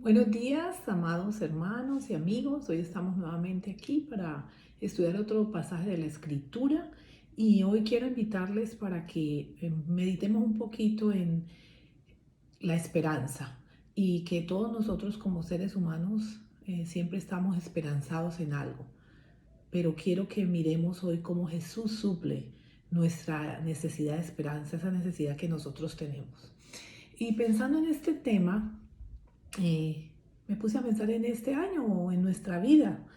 Buenos días, amados hermanos y amigos. Hoy estamos nuevamente aquí para estudiar otro pasaje de la Escritura y hoy quiero invitarles para que meditemos un poquito en la esperanza y que todos nosotros como seres humanos siempre estamos esperanzados en algo, pero quiero que miremos hoy cómo Jesús suple nuestra necesidad de esperanza, esa necesidad que nosotros tenemos. Y pensando en este tema, eh, me puse a pensar en este año o en nuestra vida.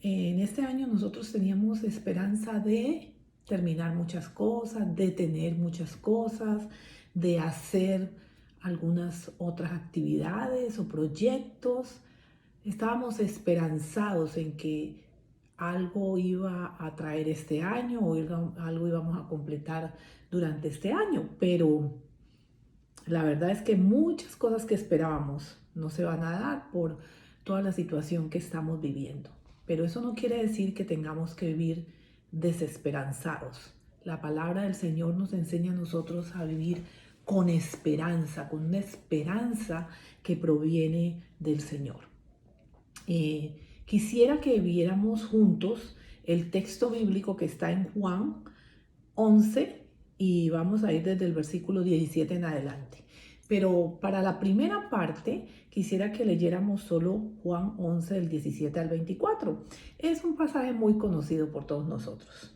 En este año nosotros teníamos esperanza de terminar muchas cosas, de tener muchas cosas, de hacer algunas otras actividades o proyectos. Estábamos esperanzados en que algo iba a traer este año o algo íbamos a completar durante este año, pero la verdad es que muchas cosas que esperábamos no se van a dar por toda la situación que estamos viviendo. Pero eso no quiere decir que tengamos que vivir desesperanzados. La palabra del Señor nos enseña a nosotros a vivir con esperanza, con una esperanza que proviene del Señor. Quisiera que viéramos juntos el texto bíblico que está en Juan 11 y vamos a ir desde el versículo 17 en adelante. Pero para la primera parte quisiera que leyéramos solo Juan 11 del 17 al 24. Es un pasaje muy conocido por todos nosotros.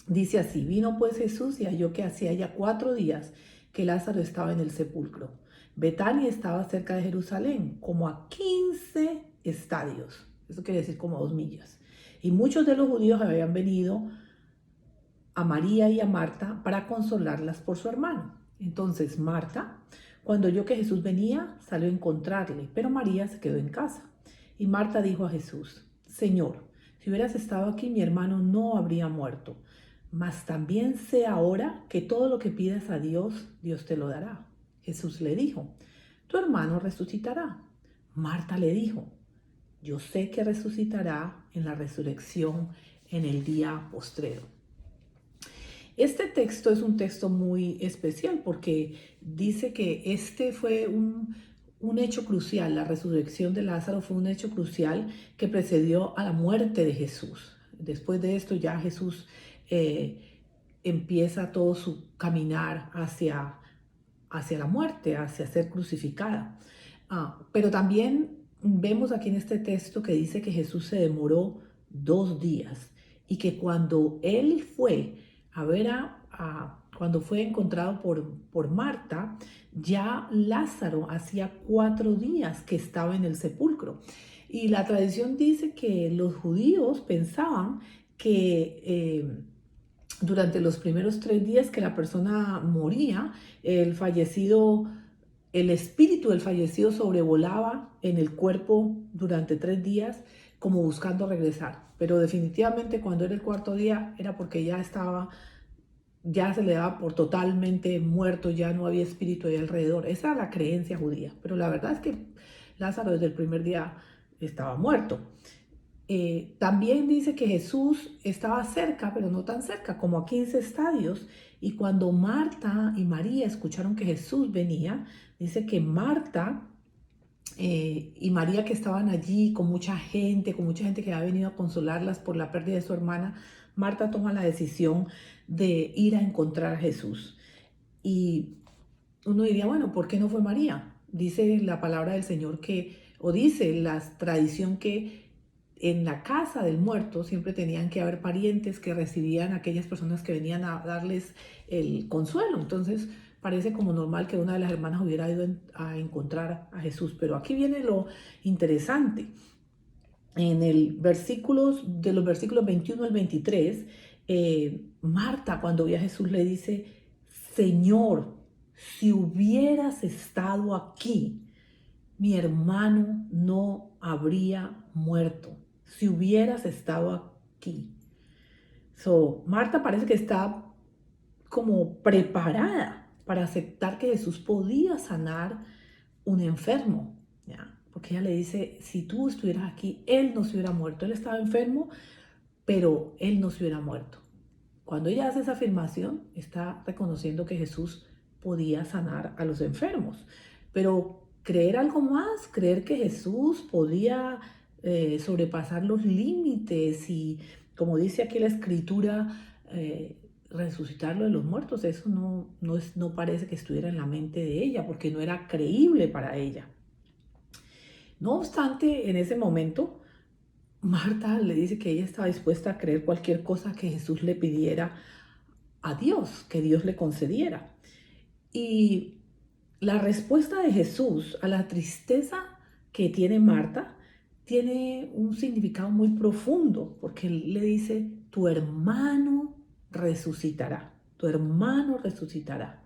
Dice así: vino pues Jesús y halló que hacía ya 4 días que Lázaro estaba en el sepulcro. Betania estaba cerca de Jerusalén, como a 15 estadios. Eso quiere decir como a 2 millas. Y muchos de los judíos habían venido a María y a Marta para consolarlas por su hermano. Entonces Marta, cuando oyó que Jesús venía, salió a encontrarle, pero María se quedó en casa. Y Marta dijo a Jesús: Señor, si hubieras estado aquí, mi hermano no habría muerto. Mas también sé ahora que todo lo que pidas a Dios, Dios te lo dará. Jesús le dijo: tu hermano resucitará. Marta le dijo: yo sé que resucitará en la resurrección en el día postrero. Este texto es un texto muy especial porque dice que este fue un hecho crucial. La resurrección de Lázaro fue un hecho crucial que precedió a la muerte de Jesús. Después de esto ya Jesús eh, empieza todo su caminar hacia la muerte, hacia ser crucificada. Pero también vemos aquí en este texto que dice que Jesús se demoró 2 días y que cuando él fue a ver cuando fue encontrado por Marta, ya Lázaro hacía 4 días que estaba en el sepulcro. Y la tradición dice que los judíos pensaban que durante los primeros 3 días que la persona moría, el fallecido, el espíritu del fallecido sobrevolaba en el cuerpo durante 3 días como buscando regresar. Pero definitivamente cuando era el cuarto día era porque ya se le daba por totalmente muerto, ya no había espíritu ahí alrededor. Esa era la creencia judía. Pero la verdad es que Lázaro desde el primer día estaba muerto. También dice que Jesús estaba cerca, pero no tan cerca, como a 15 estadios. Y cuando Marta y María escucharon que Jesús venía, dice que Marta y María, que estaban allí con mucha gente que había venido a consolarlas por la pérdida de su hermana, Marta toma la decisión de ir a encontrar a Jesús. Y uno diría, bueno, ¿por qué no fue María? Dice la palabra del Señor o dice la tradición que en la casa del muerto siempre tenían que haber parientes que recibían a aquellas personas que venían a darles el consuelo. Entonces parece como normal que una de las hermanas hubiera ido a encontrar a Jesús. Pero aquí viene lo interesante. En los versículos 21 al 23, Marta, cuando ve a Jesús, le dice: Señor, si hubieras estado aquí, mi hermano no habría muerto. Si hubieras estado aquí. Marta parece que está como preparada para aceptar que Jesús podía sanar un enfermo, ¿ya? Porque ella le dice: si tú estuvieras aquí, él no se hubiera muerto. Él estaba enfermo, pero él no se hubiera muerto. Cuando ella hace esa afirmación, está reconociendo que Jesús podía sanar a los enfermos. Pero creer algo más, creer que Jesús podía sobrepasar los límites y, como dice aquí la escritura, resucitarlo de los muertos. Eso no parece que estuviera en la mente de ella, porque no era creíble para ella. No obstante, en ese momento, Marta le dice que ella estaba dispuesta a creer cualquier cosa que Jesús le pidiera a Dios, que Dios le concediera. Y la respuesta de Jesús a la tristeza que tiene Marta tiene un significado muy profundo, porque él le dice, tu hermano resucitará, tu hermano resucitará.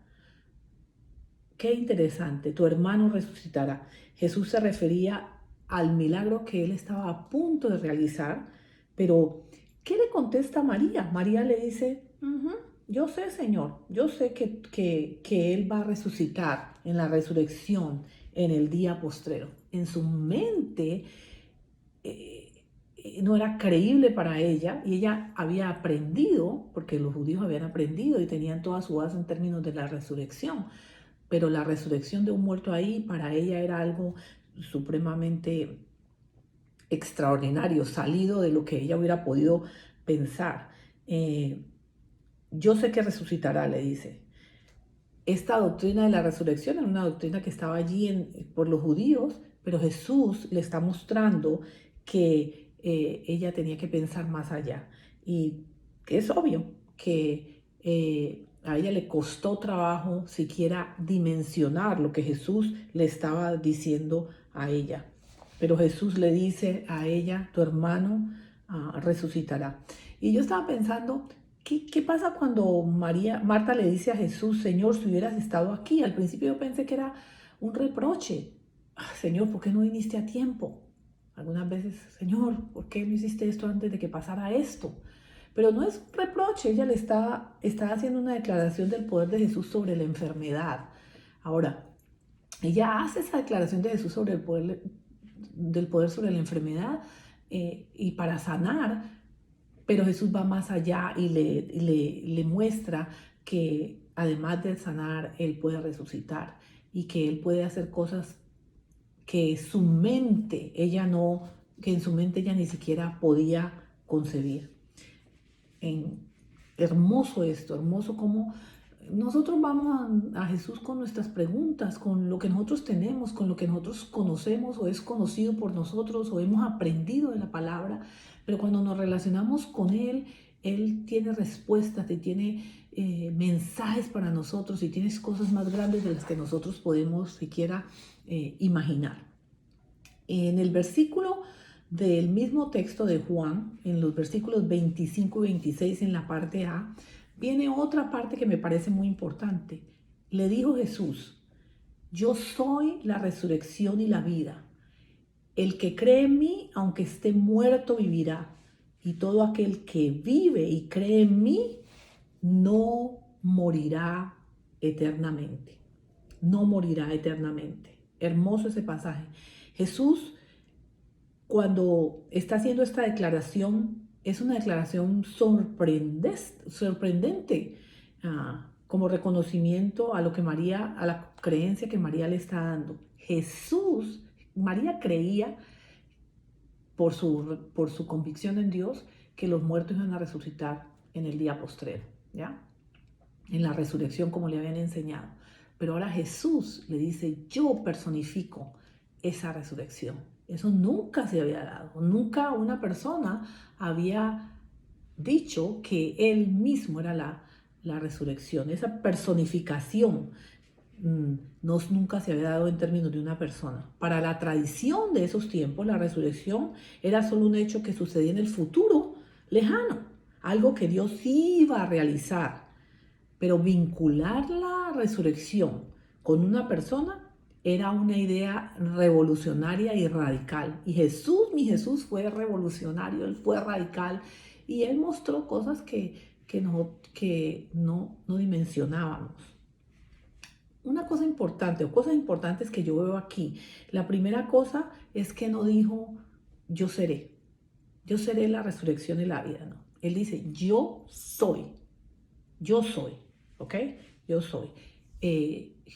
Qué interesante, tu hermano resucitará. Jesús se refería al milagro que él estaba a punto de realizar, pero ¿qué le contesta María? María le dice, yo sé, Señor, yo sé que él va a resucitar en la resurrección en el día postrero. En su mente no era creíble para ella y ella había aprendido, porque los judíos habían aprendido y tenían toda su base en términos de la resurrección, pero la resurrección de un muerto ahí para ella era algo supremamente extraordinario, salido de lo que ella hubiera podido pensar. Yo sé que resucitará, le dice. Esta doctrina de la resurrección era una doctrina que estaba allí por los judíos, pero Jesús le está mostrando que ella tenía que pensar más allá. Y que es obvio que a ella le costó trabajo siquiera dimensionar lo que Jesús le estaba diciendo a ella. Pero Jesús le dice a ella, tu hermano resucitará. Y yo estaba pensando, ¿qué pasa cuando Marta le dice a Jesús, Señor, si hubieras estado aquí? Al principio yo pensé que era un reproche. Señor, ¿por qué no viniste a tiempo? Algunas veces, Señor, ¿por qué no hiciste esto antes de que pasara esto? Pero no es un reproche, ella le está haciendo una declaración del poder de Jesús sobre la enfermedad. Ahora, ella hace esa declaración de Jesús sobre del poder sobre la enfermedad y para sanar, pero Jesús va más allá y le muestra que además de sanar, Él puede resucitar y que Él puede hacer cosas que en su mente ella ni siquiera podía concebir. Hermoso esto, hermoso como nosotros vamos a Jesús con nuestras preguntas, con lo que nosotros tenemos, con lo que nosotros conocemos o es conocido por nosotros o hemos aprendido de la palabra, pero cuando nos relacionamos con Él, Él tiene respuestas y tiene mensajes para nosotros y tiene cosas más grandes de las que nosotros podemos siquiera imaginar. En el versículo del mismo texto de Juan, en los versículos 25 y 26 en la parte A, viene otra parte que me parece muy importante. Le dijo Jesús, yo soy la resurrección y la vida. El que cree en mí, aunque esté muerto, vivirá. Y todo aquel que vive y cree en mí, no morirá eternamente. No morirá eternamente. Hermoso ese pasaje. Jesús, cuando está haciendo esta declaración, es una declaración sorprendente, como reconocimiento a lo que a la creencia que María le está dando. María creía por su convicción en Dios que los muertos iban a resucitar en el día postrero, ¿ya? En la resurrección como le habían enseñado. Pero ahora Jesús le dice, yo personifico esa resurrección. Eso nunca se había dado. Nunca una persona había dicho que él mismo era la resurrección. Esa personificación nunca se había dado en términos de una persona. Para la tradición de esos tiempos, la resurrección era solo un hecho que sucedía en el futuro lejano, algo que Dios iba a realizar. Pero vincular la resurrección con una persona era una idea revolucionaria y radical. Y mi Jesús fue revolucionario, él fue radical y él mostró cosas que no dimensionábamos. Una cosa importante o cosas importantes que yo veo aquí. La primera cosa es que no dijo yo seré la resurrección y la vida, no. Él dice yo soy, ¿ok? Yo soy.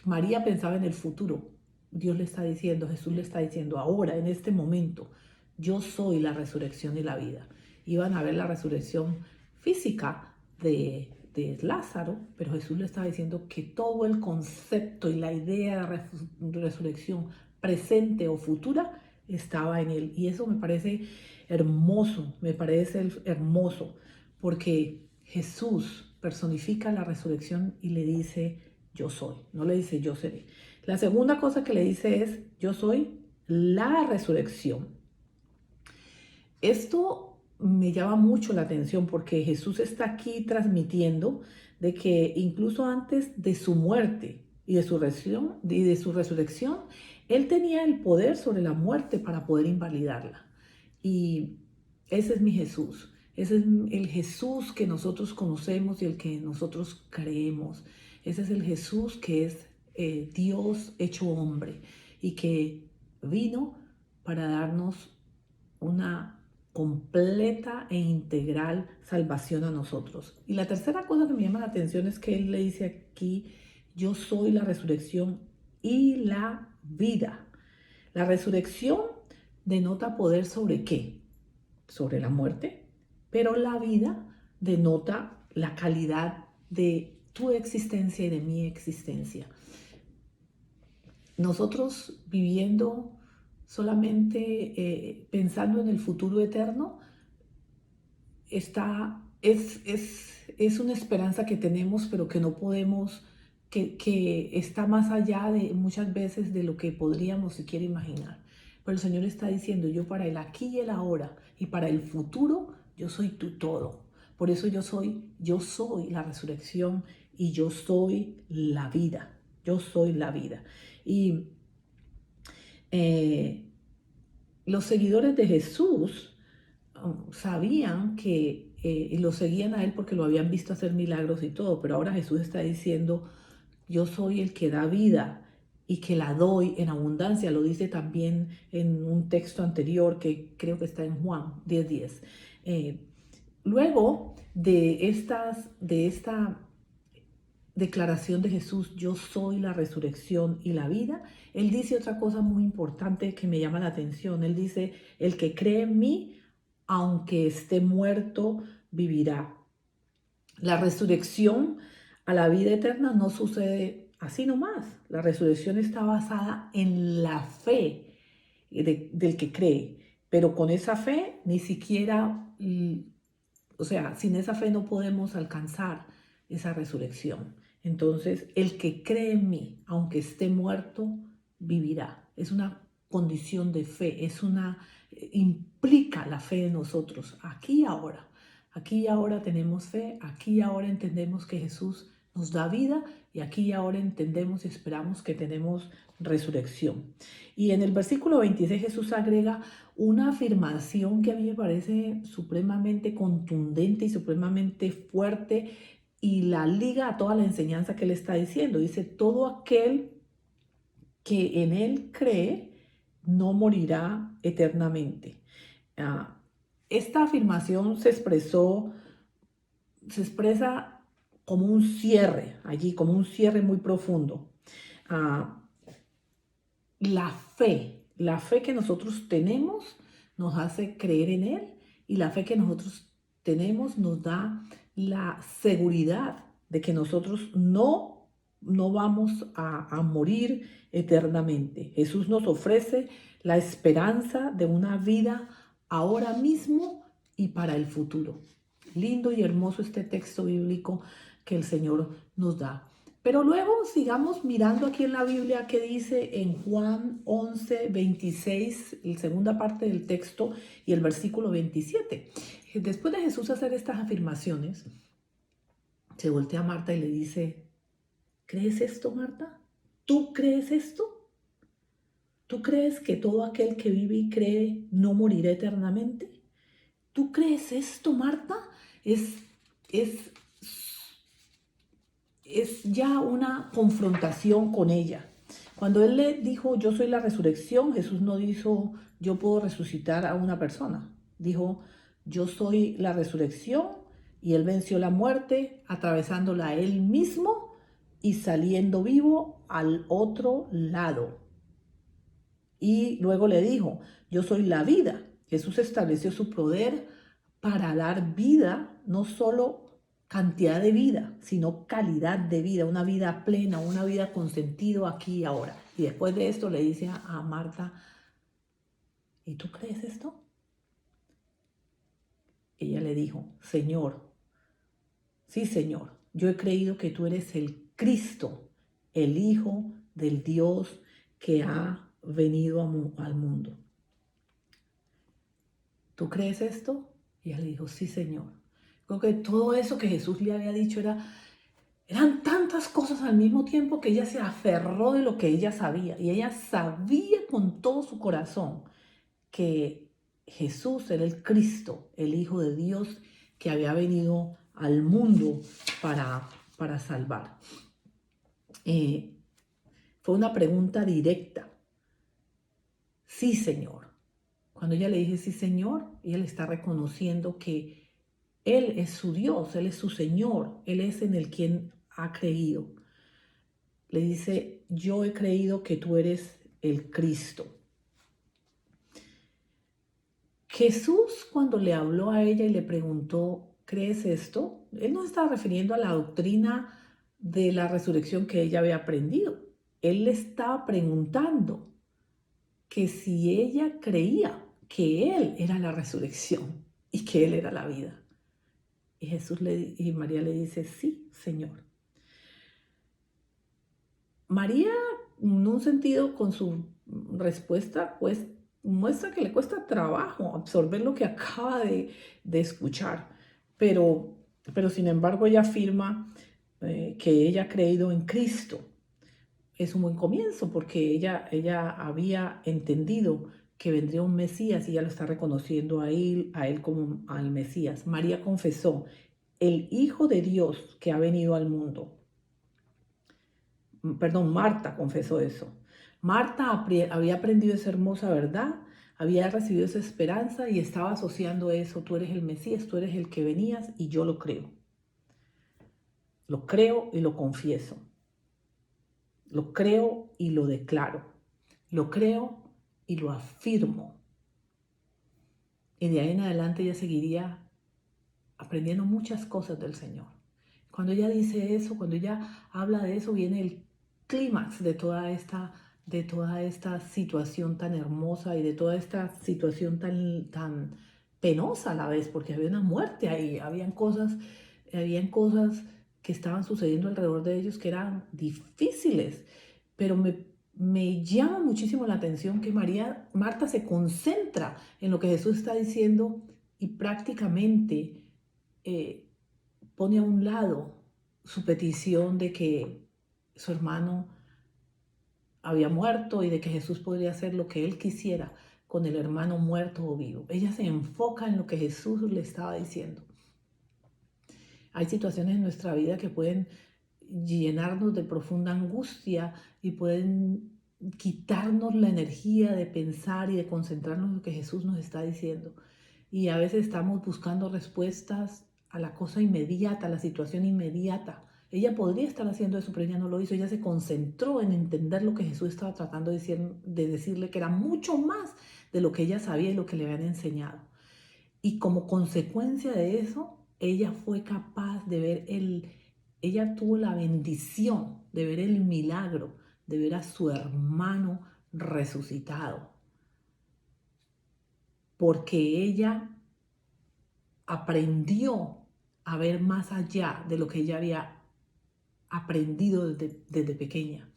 María pensaba en el futuro. Dios le está diciendo, Jesús le está diciendo, ahora, en este momento, yo soy la resurrección y la vida. Iban a ver la resurrección física de Lázaro, pero Jesús le estaba diciendo que todo el concepto y la idea de resurrección presente o futura estaba en él. Y eso me parece hermoso, porque Jesús personifica la resurrección y le dice, yo soy, no le dice yo seré. La segunda cosa que le dice es, yo soy la resurrección. Esto me llama mucho la atención porque Jesús está aquí transmitiendo de que incluso antes de su muerte y de su resurrección, Él tenía el poder sobre la muerte para poder invalidarla. Y ese es mi Jesús. Ese es el Jesús que nosotros conocemos y el que nosotros creemos. Ese es el Jesús que es Dios hecho hombre y que vino para darnos una completa e integral salvación a nosotros. Y la tercera cosa que me llama la atención es que Él le dice aquí, yo soy la resurrección y la vida. La resurrección denota poder sobre qué? Sobre la muerte, pero la vida denota la calidad de tu existencia y de mi existencia. Nosotros viviendo solamente pensando en el futuro eterno, es una esperanza que tenemos, pero que no podemos, que está más allá de muchas veces de lo que podríamos siquiera imaginar. Pero el Señor está diciendo, yo para el aquí y el ahora y para el futuro, yo soy tu todo. Por eso yo soy la resurrección y yo soy la vida. Yo soy la vida. Y los seguidores de Jesús sabían que lo seguían a Él porque lo habían visto hacer milagros y todo, pero ahora Jesús está diciendo, yo soy el que da vida y que la doy en abundancia. Lo dice también en un texto anterior que creo que está en Juan 10:10. Luego de esta declaración de Jesús, yo soy la resurrección y la vida, Él dice otra cosa muy importante que me llama la atención. Él dice, el que cree en mí, aunque esté muerto, vivirá. La resurrección a la vida eterna no sucede así nomás. La resurrección está basada en la fe del que cree, pero con esa fe ni siquiera, o sea, sin esa fe no podemos alcanzar esa resurrección. Entonces, el que cree en mí, aunque esté muerto, vivirá. Es una condición de fe, implica la fe en nosotros, aquí y ahora. Aquí y ahora tenemos fe, aquí y ahora entendemos que Jesús nos da vida y aquí y ahora entendemos y esperamos que tenemos resurrección. Y en el versículo 26 Jesús agrega una afirmación que a mí me parece supremamente contundente y supremamente fuerte y la liga a toda la enseñanza que él está diciendo. Dice, todo aquel que en él cree no morirá eternamente. Esta afirmación se expresa como un cierre allí, como un cierre muy profundo. La fe que nosotros tenemos nos hace creer en Él y la fe que nosotros tenemos nos da la seguridad de que nosotros no vamos a morir eternamente. Jesús nos ofrece la esperanza de una vida ahora mismo y para el futuro. Lindo y hermoso este texto bíblico que el Señor nos da. Pero luego sigamos mirando aquí en la Biblia que dice en Juan 11:26, la segunda parte del texto y el versículo 27. Después de Jesús hacer estas afirmaciones, se voltea a Marta y le dice, ¿crees esto, Marta? ¿Tú crees esto? ¿Tú crees que todo aquel que vive y cree no morirá eternamente? ¿Tú crees esto, Marta? Es ya una confrontación con ella. Cuando él le dijo, yo soy la resurrección, Jesús no dijo, yo puedo resucitar a una persona. Dijo, yo soy la resurrección y él venció la muerte atravesándola a él mismo y saliendo vivo al otro lado. Y luego le dijo, yo soy la vida. Jesús estableció su poder para dar vida, no solo cantidad de vida, sino calidad de vida, una vida plena, una vida con sentido aquí y ahora. Y después de esto le dice a Marta, ¿y tú crees esto? Ella le dijo, Señor, sí, Señor, yo he creído que tú eres el Cristo, el Hijo del Dios que ha venido al mundo. ¿Tú crees esto? Y ella le dijo, sí, Señor. Creo que todo eso que Jesús le había dicho eran tantas cosas al mismo tiempo que ella se aferró de lo que ella sabía. Y ella sabía con todo su corazón que Jesús era el Cristo, el Hijo de Dios que había venido al mundo para salvar. Fue una pregunta directa. Sí, Señor. Cuando ella le dice sí, Señor, ella le está reconociendo que Él es su Dios, Él es su Señor, Él es en el quien ha creído. Le dice, yo he creído que tú eres el Cristo. Jesús, cuando le habló a ella y le preguntó, ¿crees esto? Él no estaba refiriendo a la doctrina de la resurrección que ella había aprendido. Él le estaba preguntando que si ella creía que Él era la resurrección y que Él era la vida. Y María le dice, sí, Señor. María, en un sentido, con su respuesta, pues muestra que le cuesta trabajo absorber lo que acaba de escuchar, pero sin embargo ella afirma que ella ha creído en Cristo. Es un buen comienzo porque ella había entendido que vendría un Mesías y ella lo está reconociendo a él como al Mesías. María confesó, el Hijo de Dios que ha venido al mundo. Perdón, Marta confesó eso. Marta había aprendido esa hermosa verdad, había recibido esa esperanza y estaba asociando eso, tú eres el Mesías, tú eres el que venías y yo lo creo. Lo creo y lo confieso. Lo creo y lo declaro. Lo creo y lo afirmo. Y de ahí en adelante ella seguiría aprendiendo muchas cosas del Señor. Cuando ella dice eso, cuando ella habla de eso, viene el clímax de toda esta situación tan hermosa y de toda esta situación tan penosa a la vez, porque había una muerte ahí, habían cosas que estaban sucediendo alrededor de ellos que eran difíciles, pero me llama muchísimo la atención que Marta se concentra en lo que Jesús está diciendo y prácticamente pone a un lado su petición de que su hermano había muerto y de que Jesús podría hacer lo que él quisiera con el hermano muerto o vivo. Ella se enfoca en lo que Jesús le estaba diciendo. Hay situaciones en nuestra vida que pueden llenarnos de profunda angustia y pueden quitarnos la energía de pensar y de concentrarnos en lo que Jesús nos está diciendo. Y a veces estamos buscando respuestas a la cosa inmediata, a la situación inmediata. Ella podría estar haciendo eso, pero ella no lo hizo. Ella se concentró en entender lo que Jesús estaba tratando de decirle, que era mucho más de lo que ella sabía y lo que le habían enseñado. Y como consecuencia de eso, ella fue capaz de ver ella tuvo la bendición de ver el milagro, de ver a su hermano resucitado. Porque ella aprendió a ver más allá de lo que ella había aprendido desde pequeña.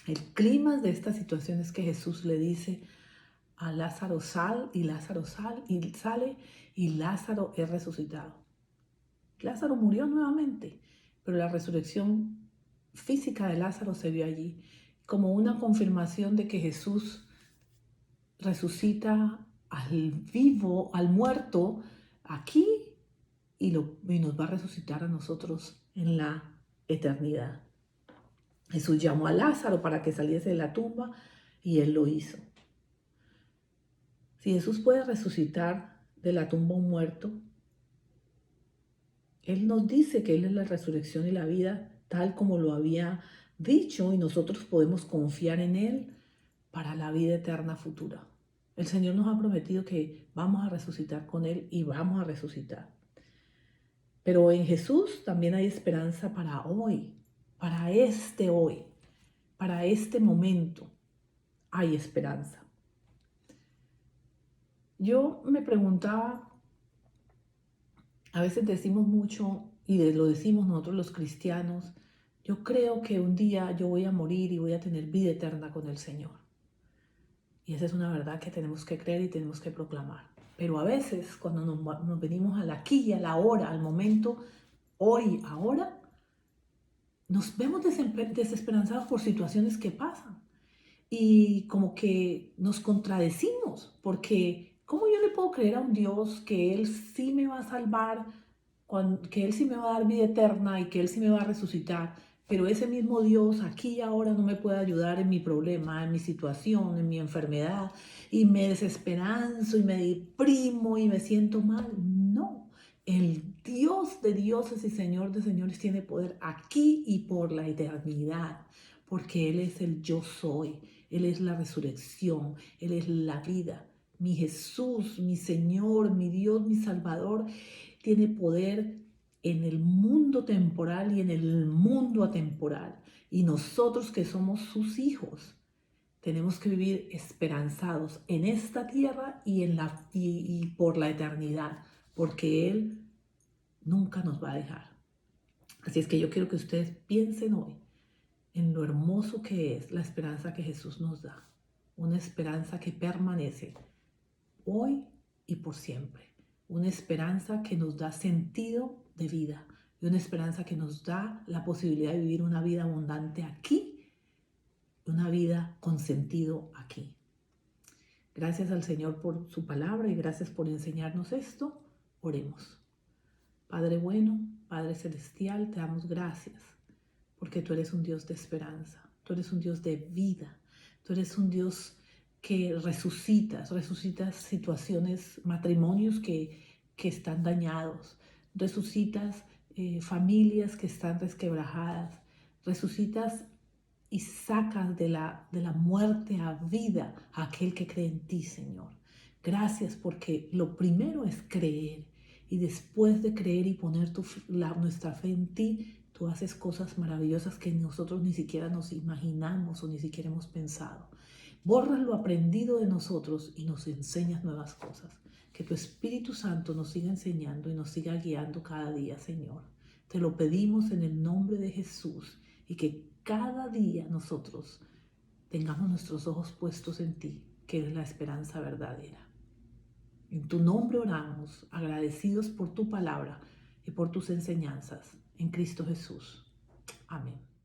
El clima de esta situación es que Jesús le dice a Lázaro, sal, y Lázaro sale, y Lázaro es resucitado. Lázaro murió nuevamente, pero la resurrección física de Lázaro se vio allí como una confirmación de que Jesús resucita al vivo, al muerto, aquí y nos va a resucitar a nosotros en la eternidad. Jesús llamó a Lázaro para que saliese de la tumba y él lo hizo. Si Jesús puede resucitar de la tumba un muerto, Él nos dice que Él es la resurrección y la vida, tal como lo había dicho, y nosotros podemos confiar en Él para la vida eterna futura. El Señor nos ha prometido que vamos a resucitar con Él y vamos a resucitar. Pero en Jesús también hay esperanza para hoy, hoy, para este momento. Hay esperanza. Yo me preguntaba, a veces decimos mucho y lo decimos nosotros los cristianos, yo creo que un día yo voy a morir y voy a tener vida eterna con el Señor. Y esa es una verdad que tenemos que creer y tenemos que proclamar. Pero a veces cuando nos venimos al aquí y a la hora, al momento, hoy, ahora, nos vemos desesperanzados por situaciones que pasan. Y como que nos contradecimos, porque ¿cómo yo le puedo creer a un Dios que Él sí me va a salvar, que Él sí me va a dar vida eterna y que Él sí me va a resucitar? Pero ese mismo Dios aquí y ahora no me puede ayudar en mi problema, en mi situación, en mi enfermedad, y me desesperanzo y me deprimo y me siento mal. No, el Dios de dioses y Señor de señores tiene poder aquí y por la eternidad, porque Él es el yo soy. Él es la resurrección, Él es la vida. Mi Jesús, mi Señor, mi Dios, mi Salvador, tiene poder en el mundo temporal y en el mundo atemporal. Y nosotros que somos sus hijos, tenemos que vivir esperanzados en esta tierra y por la eternidad, porque Él nunca nos va a dejar. Así es que yo quiero que ustedes piensen hoy en lo hermoso que es la esperanza que Jesús nos da. Una esperanza que permanece hoy y por siempre. Una esperanza que nos da sentido de vida y una esperanza que nos da la posibilidad de vivir una vida abundante aquí y una vida con sentido aquí. Gracias al Señor por su palabra y gracias por enseñarnos esto. Oremos. Padre bueno, Padre celestial, te damos gracias porque tú eres un Dios de esperanza, tú eres un Dios de vida, tú eres un Dios que resucitas situaciones, matrimonios que están dañados, resucitas familias que están resquebrajadas, resucitas y sacas de la muerte a vida a aquel que cree en ti, Señor. Gracias porque lo primero es creer y después de creer y poner nuestra fe en ti, tú haces cosas maravillosas que nosotros ni siquiera nos imaginamos o ni siquiera hemos pensado. Borras lo aprendido de nosotros y nos enseñas nuevas cosas. Que tu Espíritu Santo nos siga enseñando y nos siga guiando cada día, Señor. Te lo pedimos en el nombre de Jesús y que cada día nosotros tengamos nuestros ojos puestos en ti, que es la esperanza verdadera. En tu nombre oramos, agradecidos por tu palabra y por tus enseñanzas. En Cristo Jesús. Amén.